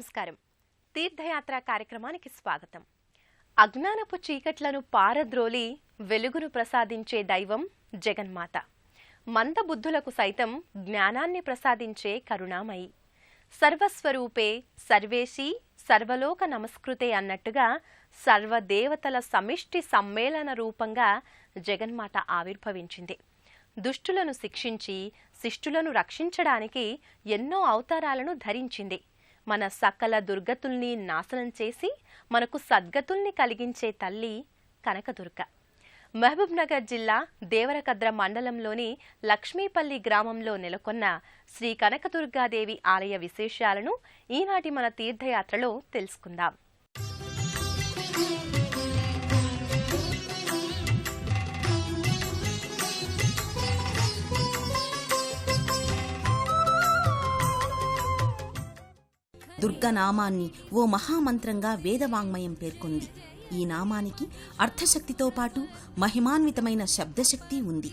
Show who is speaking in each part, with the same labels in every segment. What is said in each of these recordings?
Speaker 1: నమస్కారం. తీర్థయాత్ర కార్యక్రమానికి స్వాగతం. అజ్ఞానపు చీకట్లను పారద్రోలి వెలుగును ప్రసాదించే దైవం జగన్మాత. మందబుద్ధులకు సైతం జ్ఞానాన్ని ప్రసాదించే కరుణామయి. సర్వస్వరూపే సర్వేశీ సర్వలోక నమస్కృతే అన్నట్టుగా సర్వదేవతల సమిష్టి సమ్మేళన రూపంగా జగన్మాత ఆవిర్భవించింది. దుష్టులను శిక్షించి శిష్టులను రక్షించడానికి ఎన్నో అవతారాలను ధరించింది. మన సకల దుర్గతుల్ని నాశనం చేసి మనకు సద్గతుల్ని కలిగించే తల్లి కనకదుర్గ. మహబూబ్ నగర్ జిల్లా దేవరకద్ర మండలంలోని లక్ష్మీపల్లి గ్రామంలో నెలకొన్న శ్రీ కనకదుర్గాదేవి ఆలయ విశేషాలను ఈనాటి మన తీర్థయాత్రలో తెలుసుకుందాం.
Speaker 2: దుర్గనామాన్ని ఓ మహామంత్రంగా వేదవాంగ్మయం పేర్కొంది. ఈ నామానికి అర్థశక్తితో పాటు మహిమాన్వితమైన శబ్దశక్తి ఉంది.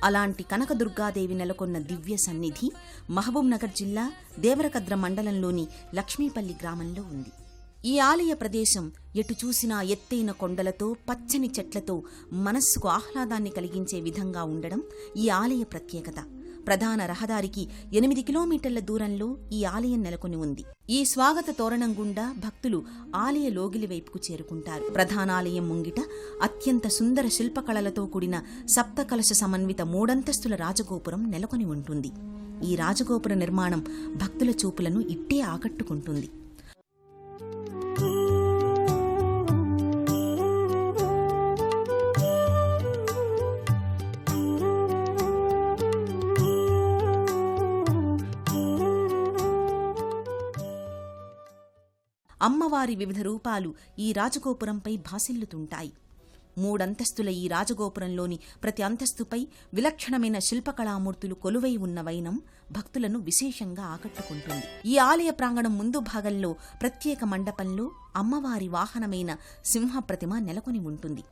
Speaker 2: అలాంటి కనకదుర్గాదేవి నెలకొన్న దివ్య సన్నిధి మహబూబ్ నగర్ జిల్లా దేవరకద్ర మండలంలోని లక్ష్మీపల్లి గ్రామంలో ఉంది. ఈ ఆలయ ప్రదేశం ఎటు చూసినా ఎత్తైన కొండలతో పచ్చని చెట్లతో మనస్సుకు ఆహ్లాదాన్ని కలిగించే విధంగా ఉండడం ఈ ఆలయ ప్రత్యేకత. ప్రధాన రహదారికి 8 కిలోమీటర్ల దూరంలో ఈ ఆలయం నెలకొని ఉంది. ఈ స్వాగత తోరణం గుండా భక్తులు ఆలయ లోగిలి వైపుకు చేరుకుంటారు. ప్రధానాలయం ముంగిట అత్యంత సుందర శిల్పకళలతో కూడిన సప్తకలశ సమన్విత 3 అంతస్తుల రాజగోపురం నెలకొని ఉంటుంది. ఈ రాజగోపుర నిర్మాణం భక్తుల చూపులను ఇట్టే ఆకట్టుకుంటుంది. అమ్మవారి వివిధ రూపాలు ఈ రాజగోపురంపై భాసిల్లుతుంటాయి. 3 అంతస్తుల ఈ రాజగోపురంలోని ప్రతి అంతస్తుపై విలక్షణమైన శిల్పకళామూర్తులు కొలువై ఉన్న వైనం భక్తులను విశేషంగా ఆకట్టుకుంటుంది. ఈ ఆలయ ప్రాంగణం ముందు భాగంలో ప్రత్యేక మండపంలో అమ్మవారి వాహనమైన సింహప్రతిమ నెలకొని ఉంటుంది.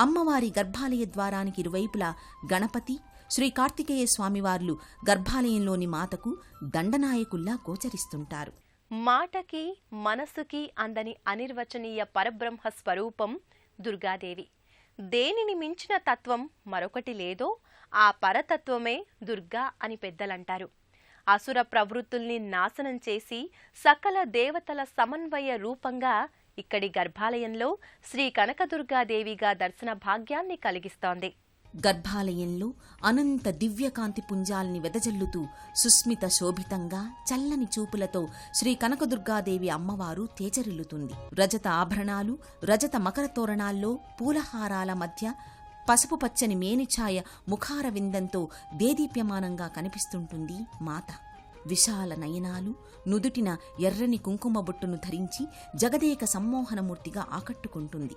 Speaker 2: అమ్మవారి గర్భాలయ ద్వారానికి ఇరువైపులా గణపతి, శ్రీ కార్తికేయ స్వామివార్లు గర్భాలయంలోని మాతకు దండనాయకుల్లా గోచరిస్తుంటారు.
Speaker 1: మాటకి మనసుకి అందని అనిర్వచనీయ పరబ్రహ్మ స్వరూపం దుర్గాదేవి. దేనిని మించిన తత్వం మరొకటి లేదో ఆ పరతత్వమే దుర్గా అని పెద్దలంటారు. అసుర ప్రవృత్తుల్ని నాశనం చేసి సకల దేవతల సమన్వయ రూపంగా ఇక్కడి గర్భాలయంలో శ్రీ కనకదుర్గాదేవిగా దర్శన భాగ్యాన్ని కలిగిస్తోంది.
Speaker 2: గర్భాలయంలో అనంత దివ్యకాంతి పుంజాల్ని వెదజల్లుతూ సుస్మిత శోభితంగా చల్లని చూపులతో శ్రీ కనకదుర్గాదేవి అమ్మవారు తేజరిల్లుతుంది. రజత ఆభరణాలు, రజత మకర తోరణాల్లో పూలహారాల మధ్య పసుపు పచ్చని మేనిఛాయ ముఖార విందంతో దేదీప్యమానంగా కనిపిస్తుంటుంది మాత. విశాల నయనాలు, నుదుటిన ఎర్రని కుంకుమ బొట్టును ధరించి జగదేక సమ్మోహనమూర్తిగా ఆకట్టుకుంటుంది.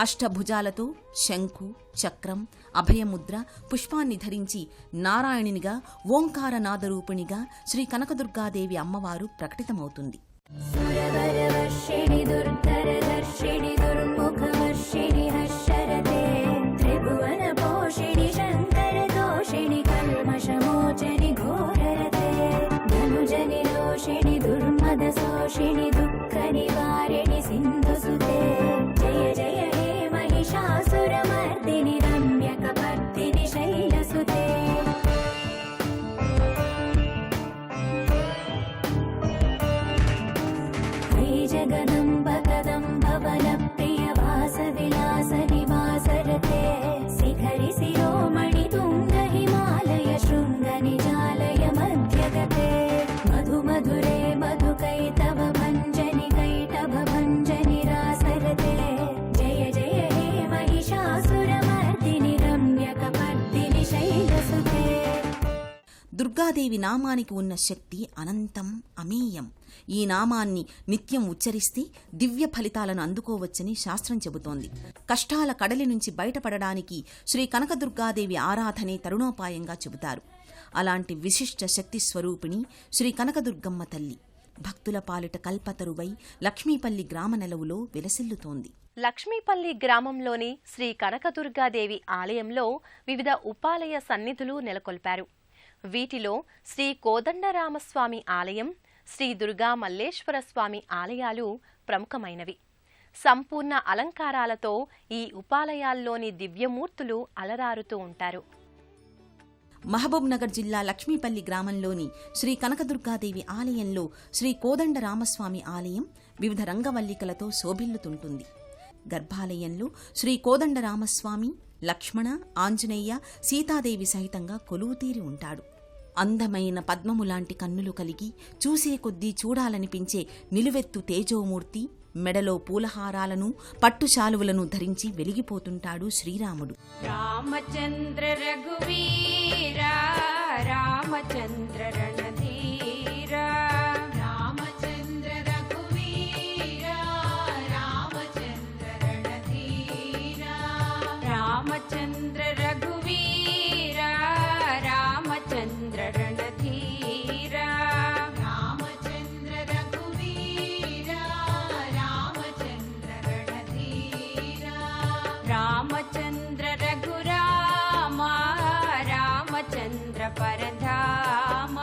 Speaker 2: అష్టభుజాలతో శంఖు, చక్రం, అభయముద్ర, పుష్పాన్ని ధరించి నారాయణునిగా ఓంకారనాదరూపిణిగా శ్రీ కనకదుర్గాదేవి అమ్మవారు ప్రకటితమవుతుంది. దుర్గాదేవి నామానికి ఉన్న శక్తి అనంతం, అమేయం. ఈ నామాన్ని నిత్యం ఉచ్చరిస్తే దివ్య ఫలితాలను అందుకోవచ్చని శాస్త్రం చెబుతోంది. కష్టాల కడలి నుంచి బయటపడడానికి శ్రీ కనకదుర్గాదేవి ఆరాధనే తరుణోపాయంగా చెబుతారు. అలాంటి విశిష్ట శక్తి స్వరూపిణి శ్రీ కనకదుర్గమ్మ తల్లి భక్తుల పాలిట కల్పతరువై లక్ష్మీపల్లి గ్రామ నెలవులో విలసిల్లుతోంది.
Speaker 1: లక్ష్మీపల్లి గ్రామంలోని శ్రీ కనకదుర్గాదేవి ఆలయంలో వివిధ ఉపాలయ సన్నిధులు నెలకొల్పారు. వీటిలో శ్రీ కోదండరామస్వామి ఆలయం, శ్రీ దుర్గా మల్లేశ్వర స్వామి ఆలయాలు ప్రముఖమైనవి. సంపూర్ణ అలంకారాలతో ఈ ఉపాలయాల్లోని దివ్యమూర్తులు అలరారుతూ ఉంటారు.
Speaker 2: మహబూబ్ నగర్ జిల్లా లక్ష్మీపల్లి గ్రామంలోని శ్రీ కనకదుర్గాదేవి ఆలయంలో శ్రీ కోదండ రామస్వామి ఆలయం వివిధ రంగవల్లికలతో శోభిల్లుతుంటుంది. గర్భాలయంలో శ్రీ కోదండ రామస్వామి, లక్ష్మణ, ఆంజనేయ, సీతాదేవి సహితంగా కొలువుతీరి ఉంటాడు. అందమైన పద్మములాంటి కన్నులు కలిగి చూసే కొద్దీ చూడాలనిపించే నిలువెత్తు తేజోమూర్తి, మెడలో పూలహారాలను, పట్టుశాలువలను ధరించి వెలిగిపోతుంటాడు శ్రీరాముడు.
Speaker 3: రామచంద్ర రఘువీర రామచంద్ర రణధీర రామచంద్ర రఘువీర రామచంద్ర రణధీర రామచంద్ర రఘువీర రామచంద్ర రణధీర రామచంద్ర రఘువీర రామచంద్ర రణధీర రామచంద్ర రఘురామ రామచంద్ర పరధామ.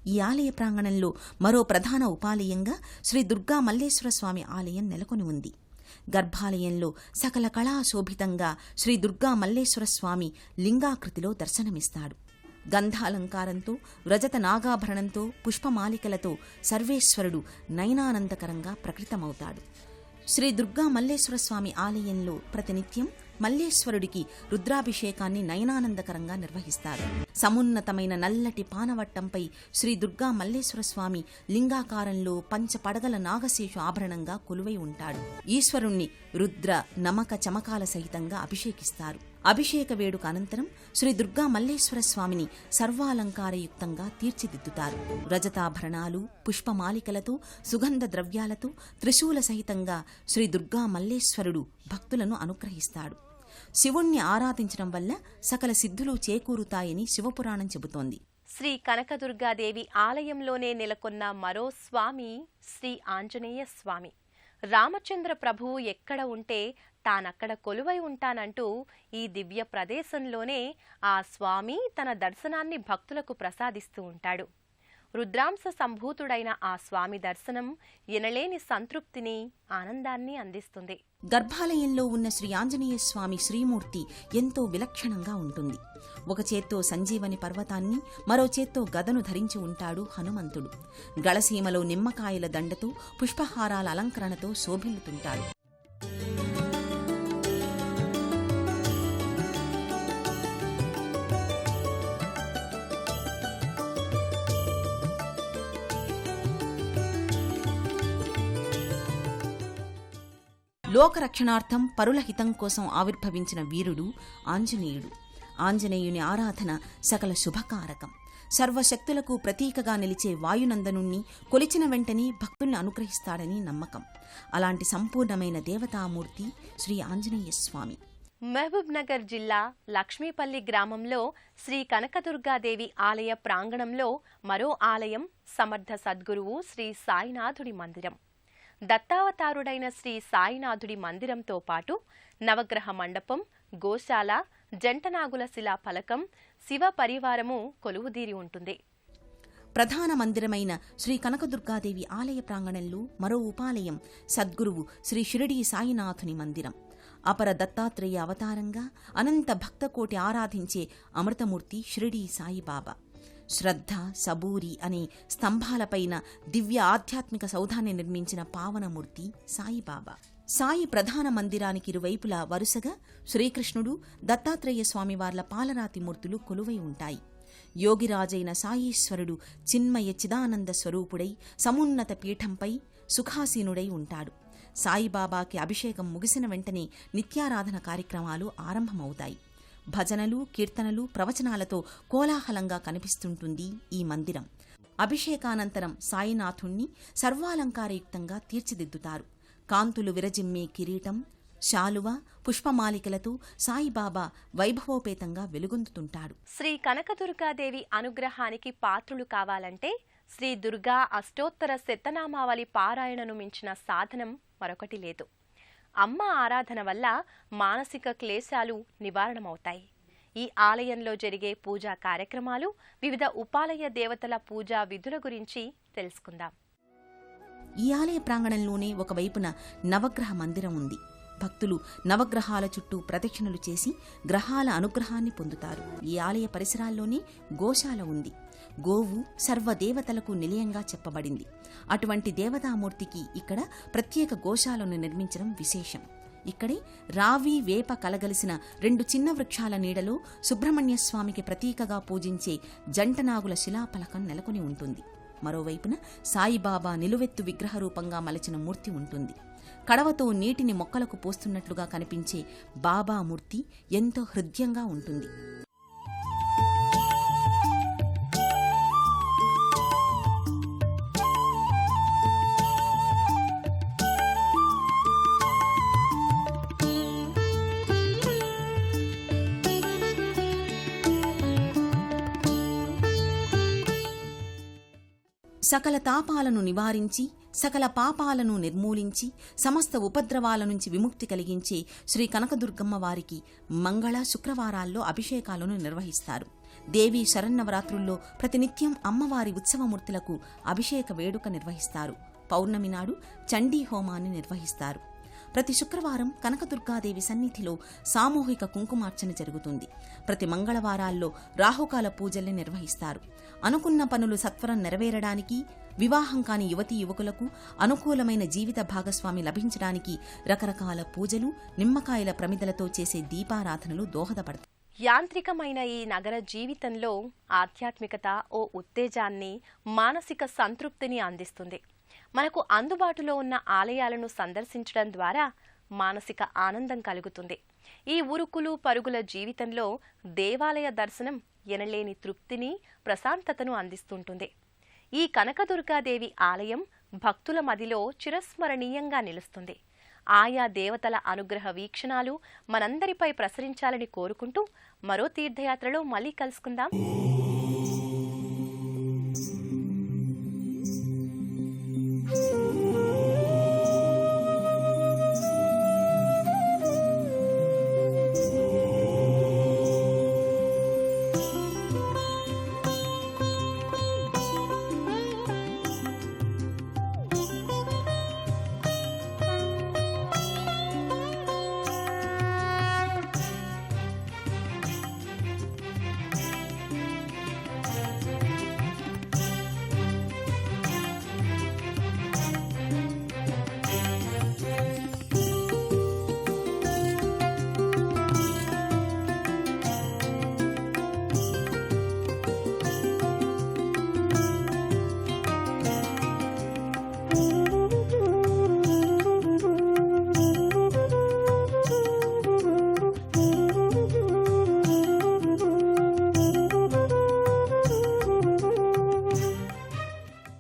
Speaker 2: ఈ ఆలయ ప్రాంగణంలో మరో ప్రధాన ఉపాలయంగా శ్రీ దుర్గా మల్లేశ్వర స్వామి ఆలయం నెలకొని ఉంది. గర్భాలయంలో సకల కళాశోభితంగా శ్రీ దుర్గా మల్లేశ్వర స్వామి లింగాకృతిలో దర్శనమిస్తాడు. గంధాలంకారంతో, రజత నాగాభరణంతో, పుష్పమాలికలతో సర్వేశ్వరుడు నయనానందకరంగా ప్రకటితమవుతాడు. శ్రీ దుర్గా మల్లేశ్వర స్వామి ఆలయంలో ప్రతినిత్యం మల్లేశ్వరుడికి రుద్రాభిషేకాన్ని నయనానందకరంగా నిర్వహిస్తారు. సమున్నతమైన నల్లటి పానవట్టంపై శ్రీ దుర్గా మల్లేశ్వర స్వామి లింగాకారంలో పంచపడగల నాగశేషు ఆభరణంగా కొలువై ఉంటాడు. ఈశ్వరుణ్ణి రుద్ర, నమక, చమకాల సహితంగా అభిషేకిస్తారు. అభిషేక వేడుక అనంతరం శ్రీ దుర్గా మల్లేశ్వర స్వామిని సర్వాలంకారయుక్తంగా తీర్చిదిద్దుతారు. రజతాభరణాలు, పుష్పమాలికలతో, సుగంధ ద్రవ్యాలతో, త్రిశూల సహితంగా శ్రీ దుర్గా మల్లేశ్వరుడు భక్తులను అనుగ్రహిస్తాడు. శివుణ్ణి ఆరాధించడం వల్ల సకల సిద్ధులు చేకూరుతాయని శివపురాణం చెబుతోంది.
Speaker 1: శ్రీ కనకదుర్గాదేవి ఆలయంలోనే నెలకొన్న మరో స్వామి శ్రీ ఆంజనేయ స్వామి. రామచంద్ర ప్రభువు ఎక్కడ ఉంటే తానక్కడ కొలువై ఉంటానంటూ ఈ దివ్య ప్రదేశంలోనే ఆ స్వామి తన దర్శనాన్ని భక్తులకు ప్రసాదిస్తూ ఉంటాడు. రుద్రాంశ సంభూతుడైన ఆ స్వామి దర్శనం ఎనలేని సంతృప్తిని, ఆనందాన్ని అందిస్తుంది.
Speaker 2: గర్భాలయంలో ఉన్న శ్రీ ఆంజనేయ స్వామి శ్రీమూర్తి ఎంతో విలక్షణంగా ఉంటుంది. ఒక చేత్తో సంజీవని పర్వతాన్ని, మరో చేత్తో గదను ధరించి ఉంటాడు హనుమంతుడు. గళసీమలో నిమ్మకాయల దండతో, పుష్పహారాల అలంకరణతో శోభిల్లుతుంటాడు. లోకరక్షణార్థం పరుల హితం కోసం ఆవిర్భవించిన వీరుడు ఆంజనేయుడు. ఆంజనేయుని ఆరాధన సకల శుభకారకం. సర్వశక్తులకు ప్రతీకగా నిలిచే వాయునందనుణ్ణి కొలిచిన వెంటనే భక్తుల్ని అనుగ్రహిస్తాడని నమ్మకం. అలాంటి సంపూర్ణమైన దేవతామూర్తి శ్రీ ఆంజనేయ స్వామి.
Speaker 1: మహబూబ్ నగర్ జిల్లా లక్ష్మీపల్లి గ్రామంలో శ్రీ కనకదుర్గాదేవి ఆలయ ప్రాంగణంలో మరో ఆలయం సమర్థ సద్గురువు శ్రీ సాయినాథుడి మందిరం. దత్తావతారుడైన శ్రీ సాయినాథుడి మందిరంతో పాటు నవగ్రహ మండపం, గోశాల, జంటనాగుల శిలా ఫలకం, శివ పరివారము కొలువుదీరి ఉంటుంది.
Speaker 2: ప్రధాన మందిరమైన శ్రీ కనకదుర్గాదేవి ఆలయ ప్రాంగణంలో మరో ఉపాలయం సద్గురువు శ్రీ షిరిడీ సాయినాథుని మందిరం. అపర దత్తాత్రేయ అవతారంగా అనంత భక్తకోటి ఆరాధించే అమృతమూర్తి షిరిడీ సాయిబాబా. శ్రద్ధ, సబూరి అనే స్తంభాలపైన దివ్య ఆధ్యాత్మిక సౌధాన్ని నిర్మించిన పావనమూర్తి సాయిబాబా. సాయి ప్రధాన మందిరానికి ఇరువైపులా వరుసగా శ్రీకృష్ణుడు, దత్తాత్రేయ స్వామివార్ల పాలరాతి మూర్తులు కొలువై ఉంటాయి. యోగిరాజైన సాయీశ్వరుడు చిన్మయ చిదానంద స్వరూపుడై సమున్నత పీఠంపై సుఖాసీనుడై ఉంటాడు. సాయిబాబాకి అభిషేకం ముగిసిన వెంటనే నిత్యారాధన కార్యక్రమాలు ఆరంభమవుతాయి. భజనలు, కీర్తనలు, ప్రవచనాలతో కోలాహలంగా కనిపిస్తుంటుంది ఈ మందిరం. అభిషేకానంతరం సాయినాథుణ్ణి సర్వాలంకారయుక్తంగా తీర్చిదిద్దుతారు. కాంతులు విరజిమ్మే కిరీటం, శాలువ, పుష్పమాలికలతో సాయిబాబా వైభవోపేతంగా వెలుగొందుతుంటాడు.
Speaker 1: శ్రీ కనకదుర్గాదేవి అనుగ్రహానికి పాత్రులు కావాలంటే శ్రీ దుర్గా అష్టోత్తర శతనామావళి పారాయణను మించిన సాధనం మరొకటి లేదు. అమ్మ ఆరాధన వల్ల మానసిక క్లేశాలు నివారణమవుతాయి. ఈ ఆలయంలో జరిగే పూజా కార్యక్రమాలు, వివిధ ఉపాలయ దేవతల పూజా విధుల గురించి తెలుసుకుందాం.
Speaker 2: ఈ ఆలయ ప్రాంగణంలోనే ఒకవైపున నవగ్రహ మందిరం ఉంది. భక్తులు నవగ్రహాల చుట్టూ ప్రదక్షిణలు చేసి గ్రహాల అనుగ్రహాన్ని పొందుతారు. ఈ ఆలయ పరిసరాల్లోనే గోశాల ఉంది. గోవు సర్వదేవతలకు నిలయంగా చెప్పబడింది. అటువంటి దేవతామూర్తికి ఇక్కడ ప్రత్యేక గోశాలను నిర్మించడం విశేషం. ఇక్కడే రావి, వేప కలగలిసిన 2 చిన్న వృక్షాల నీడలో సుబ్రహ్మణ్య స్వామికి ప్రతీకగా పూజించే జంటనాగుల శిలాఫలకం నెలకొని ఉంటుంది. మరోవైపున సాయిబాబా నిలువెత్తు విగ్రహ రూపంగా మలచిన మూర్తి ఉంటుంది. కడవతో నీటిని మొక్కలకు పోస్తున్నట్లుగా కనిపించే బాబా మూర్తి ఎంతో హృద్యంగా ఉంటుంది. సకల తాపాలను నివారించి, సకల పాపాలను నిర్మూలించి, సమస్త ఉపద్రవాల నుంచి విముక్తి కలిగించే శ్రీ కనకదుర్గమ్మ వారికి మంగళ, శుక్రవారాల్లో అభిషేకాలను నిర్వహిస్తారు. దేవీ శరన్నవరాత్రుల్లో ప్రతినిత్యం అమ్మవారి ఉత్సవమూర్తులకు అభిషేక వేడుక నిర్వహిస్తారు. పౌర్ణమి నాడు చండీ హోమాన్ని నిర్వహిస్తారు. ప్రతి శుక్రవారం కనకదుర్గాదేవి సన్నిధిలో సామూహిక కుంకుమార్చన జరుగుతుంది. ప్రతి మంగళవారాల్లో రాహుకాల పూజల్ని నిర్వహిస్తారు. అనుకున్న పనులు సత్వరం నెరవేరడానికి, వివాహం కాని యువతీ యువకులకు అనుకూలమైన జీవిత భాగస్వామి లభించడానికి రకరకాల పూజలు, నిమ్మకాయల ప్రమిదలతో చేసే దీపారాధనలు దోహదపడతాయి.
Speaker 1: యాంత్రికమైన ఈ నగర జీవితంలో ఆధ్యాత్మికత ఓ ఉత్తేజాన్ని, మానసిక సంతృప్తిని అందిస్తుంది. మనకు అందుబాటులో ఉన్న ఆలయాలను సందర్శించడం ద్వారా మానసిక ఆనందం కలుగుతుంది. ఈ ఉరుకులు పరుగుల జీవితంలో దేవాలయ దర్శనం ఎనలేని తృప్తిని, ప్రశాంతతను అందిస్తుంటుంది. ఈ కనకదుర్గాదేవి ఆలయం భక్తుల మదిలో చిరస్మరణీయంగా నిలుస్తుంది. ఆయా దేవతల అనుగ్రహ వీక్షణాలు మనందరిపై ప్రసరించాలని కోరుకుంటూ మరో తీర్థయాత్రలో మళ్ళీ కలుసుకుందాం.